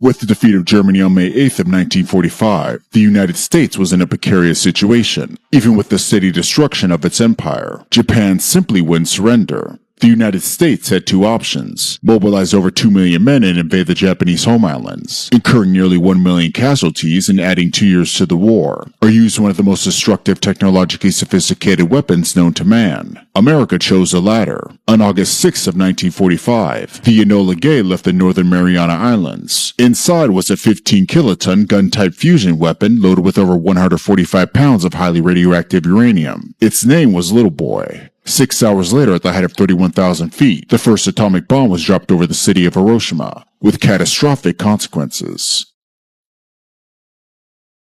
With the defeat of Germany on May 8th of 1945, the United States was in a precarious situation. Even with the steady destruction of its empire, Japan simply wouldn't surrender. The United States had two options: mobilize over 2 million men and invade the Japanese home islands, incurring nearly 1 million casualties and adding 2 years to the war, or use one of the most destructive technologically sophisticated weapons known to man. America chose the latter. On August 6th of 1945, the Enola Gay left the Northern Mariana Islands. Inside was a 15-kiloton gun-type fusion weapon loaded with over 145 pounds of highly radioactive uranium. Its name was Little Boy. 6 hours later, at the height of 31,000 feet, the first atomic bomb was dropped over the city of Hiroshima, with catastrophic consequences.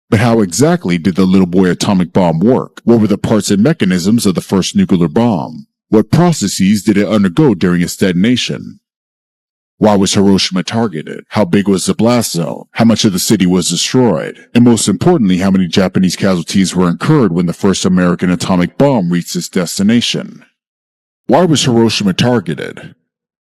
But how exactly did the Little Boy atomic bomb work? What were the parts and mechanisms of the first nuclear bomb? What processes did it undergo during its detonation? Why was Hiroshima targeted? How big was the blast zone? How much of the city was destroyed? And most importantly, how many Japanese casualties were incurred when the first American atomic bomb reached its destination? Why was Hiroshima targeted?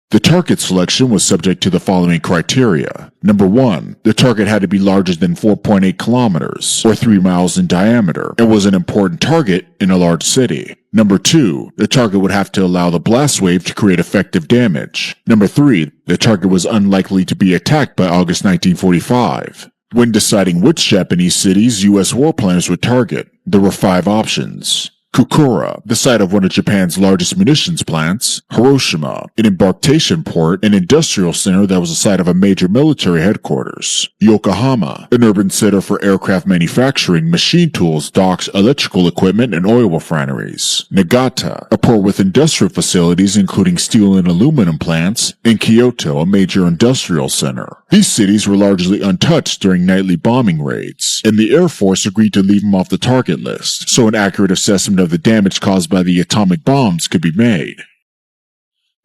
The target selection was subject to the following criteria. Number 1, the target had to be larger than 4.8 kilometers, or 3 miles in diameter, and was an important target in a large city. Number 2, the target would have to allow the blast wave to create effective damage. Number 3, the target was unlikely to be attacked by August 1945. When deciding which Japanese cities U.S. warplanes would target, there were 5 options. Kokura, the site of one of Japan's largest munitions plants; Hiroshima, an embarkation port and industrial center that was the site of a major military headquarters; Yokohama, an urban center for aircraft manufacturing, machine tools, docks, electrical equipment, and oil refineries; Nagata, a port with industrial facilities including steel and aluminum plants; and Kyoto, a major industrial center. These cities were largely untouched during nightly bombing raids, and the Air Force agreed to leave them off the target list, so an accurate assessment of the damage caused by the atomic bombs could be made.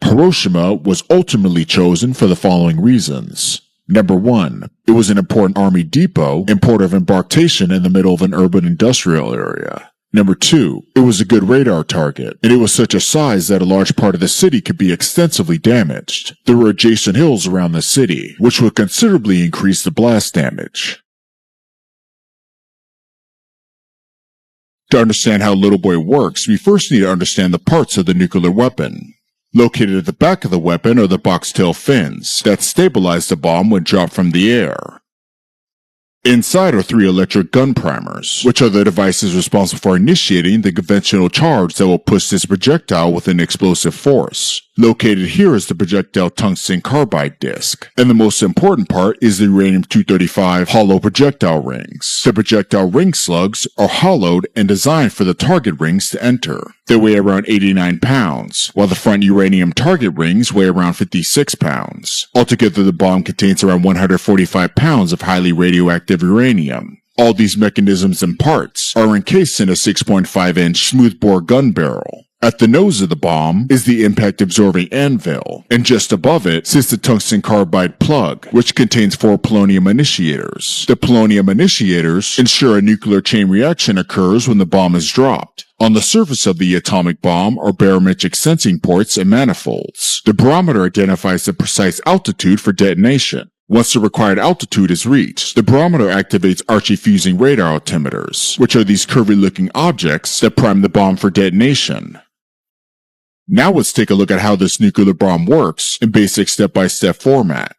Hiroshima was ultimately chosen for the following reasons. Number 1, it was an important army depot and port of embarkation in the middle of an urban industrial area. Number 2, it was a good radar target, and it was such a size that a large part of the city could be extensively damaged. There were adjacent hills around the city, which would considerably increase the blast damage. To understand how Little Boy works, we first need to understand the parts of the nuclear weapon. Located at the back of the weapon are the box-tail fins that stabilize the bomb when dropped from the air. Inside are 3 electric gun primers, which are the devices responsible for initiating the conventional charge that will push this projectile with an explosive force. Located here is the projectile tungsten carbide disc, and the most important part is the uranium-235 hollow projectile rings. The projectile ring slugs are hollowed and designed for the target rings to enter. They weigh around 89 pounds, while the front uranium target rings weigh around 56 pounds. Altogether, the bomb contains around 145 pounds of highly radioactive uranium. All these mechanisms and parts are encased in a 6.5-inch smoothbore gun barrel. At the nose of the bomb is the impact-absorbing anvil, and just above it sits the tungsten carbide plug, which contains 4 polonium initiators. The polonium initiators ensure a nuclear chain reaction occurs when the bomb is dropped. On the surface of the atomic bomb are barometric sensing ports and manifolds. The barometer identifies the precise altitude for detonation. Once the required altitude is reached, the barometer activates archie-fusing radar altimeters, which are these curvy-looking objects that prime the bomb for detonation. Now let's take a look at how this nuclear bomb works in basic step-by-step format.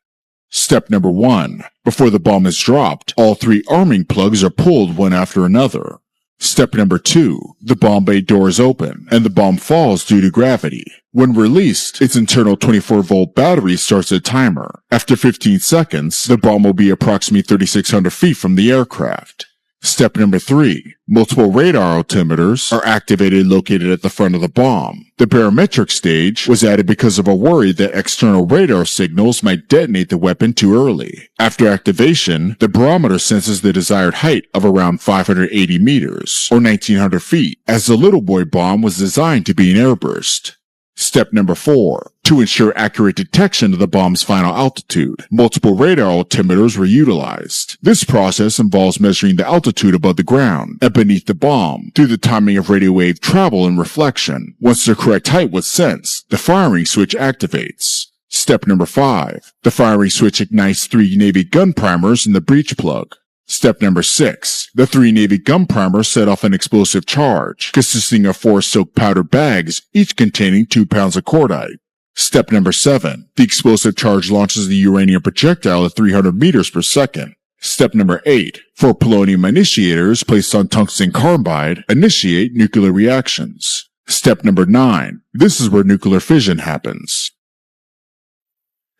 Step number 1. Before the bomb is dropped, all 3 arming plugs are pulled one after another. Step number 2. The bomb bay door is open, and the bomb falls due to gravity. When released, its internal 24-volt battery starts a timer. After 15 seconds, the bomb will be approximately 3,600 feet from the aircraft. Step number 3. Multiple radar altimeters are activated and located at the front of the bomb. The barometric stage was added because of a worry that external radar signals might detonate the weapon too early. After activation, the barometer senses the desired height of around 580 meters, or 1,900 feet, as the Little Boy bomb was designed to be an airburst. Step number 4. To ensure accurate detection of the bomb's final altitude, multiple radar altimeters were utilized. This process involves measuring the altitude above the ground and beneath the bomb through the timing of radio wave travel and reflection. Once the correct height was sensed, the firing switch activates. Step number 5. The firing switch ignites 3 Navy gun primers in the breech plug. Step number 6. The 3 Navy gun primers set off an explosive charge, consisting of 4 silk powder bags, each containing 2 pounds of cordite. Step number 7. The explosive charge launches the uranium projectile at 300 meters per second. Step number 8. 4 polonium initiators placed on tungsten carbide initiate nuclear reactions. Step number 9. This is where nuclear fission happens.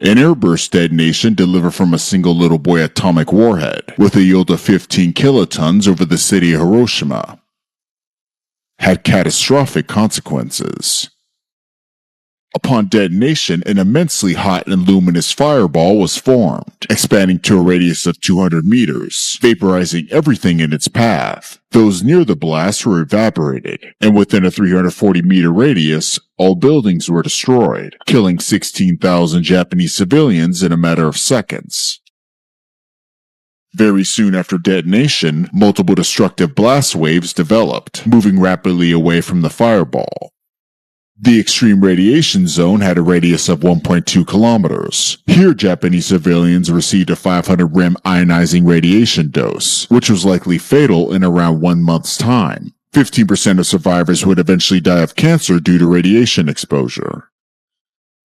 An airburst detonation delivered from a single little boy atomic warhead, with a yield of 15 kilotons over the city of Hiroshima, had catastrophic consequences. Upon detonation, an immensely hot and luminous fireball was formed, expanding to a radius of 200 meters, vaporizing everything in its path. Those near the blast were evaporated, and within a 340-meter radius, all buildings were destroyed, killing 16,000 Japanese civilians in a matter of seconds. Very soon after detonation, multiple destructive blast waves developed, moving rapidly away from the fireball. The extreme radiation zone had a radius of 1.2 kilometers. Here, Japanese civilians received a 500 rem ionizing radiation dose, which was likely fatal in around 1 month's time. 15% of survivors would eventually die of cancer due to radiation exposure.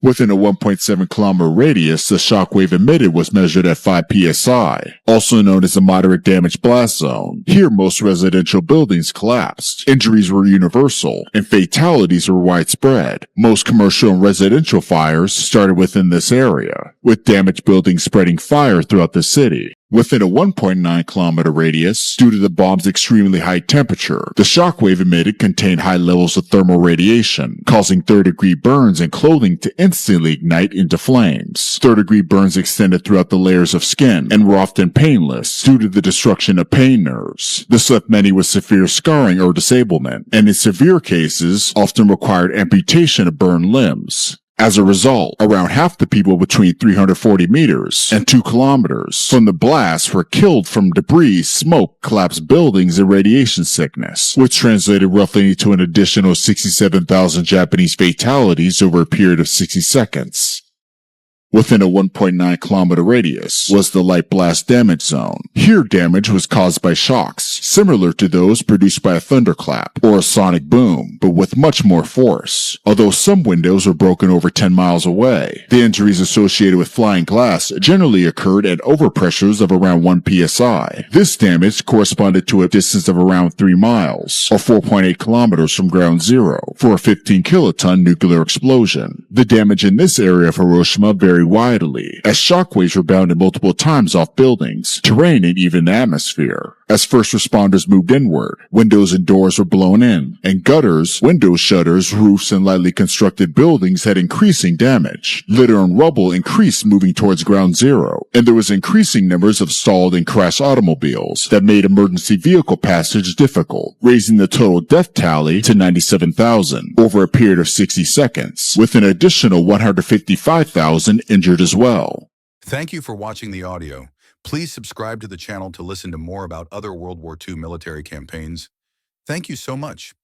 Within a 1.7 kilometer radius, the shockwave emitted was measured at 5 psi, also known as a moderate damage blast zone. Here, most residential buildings collapsed, injuries were universal, and fatalities were widespread. Most commercial and residential fires started within this area, with damaged buildings spreading fire throughout the city. Within a 1.9 kilometer radius, due to the bomb's extremely high temperature, the shockwave emitted contained high levels of thermal radiation, causing third-degree burns in clothing to instantly ignite into flames. Third-degree burns extended throughout the layers of skin and were often painless due to the destruction of pain nerves. This left many with severe scarring or disablement, and in severe cases, often required amputation of burned limbs. As a result, around half the people between 340 meters and 2 kilometers from the blast were killed from debris, smoke, collapsed buildings, and radiation sickness, which translated roughly to an additional 67,000 Japanese fatalities over a period of 60 seconds. Within a 1.9 kilometer radius was the light blast damage zone. Here, damage was caused by shocks, similar to those produced by a thunderclap or a sonic boom, but with much more force. Although some windows were broken over 10 miles away, the injuries associated with flying glass generally occurred at overpressures of around 1 psi. This damage corresponded to a distance of around 3 miles, or 4.8 kilometers from ground zero, for a 15 kiloton nuclear explosion. The damage in this area of Hiroshima varied widely, as shockwaves rebounded multiple times off buildings, terrain, and even the atmosphere. As first responders moved inward, windows and doors were blown in, and gutters, window shutters, roofs, and lightly constructed buildings had increasing damage. Litter and rubble increased moving towards ground zero, and there was increasing numbers of stalled and crashed automobiles that made emergency vehicle passage difficult, raising the total death tally to 97,000 over a period of 60 seconds, with an additional 155,000 injured as well. Thank you for watching the audio. Please subscribe to the channel to listen to more about other World War II military campaigns. Thank you so much.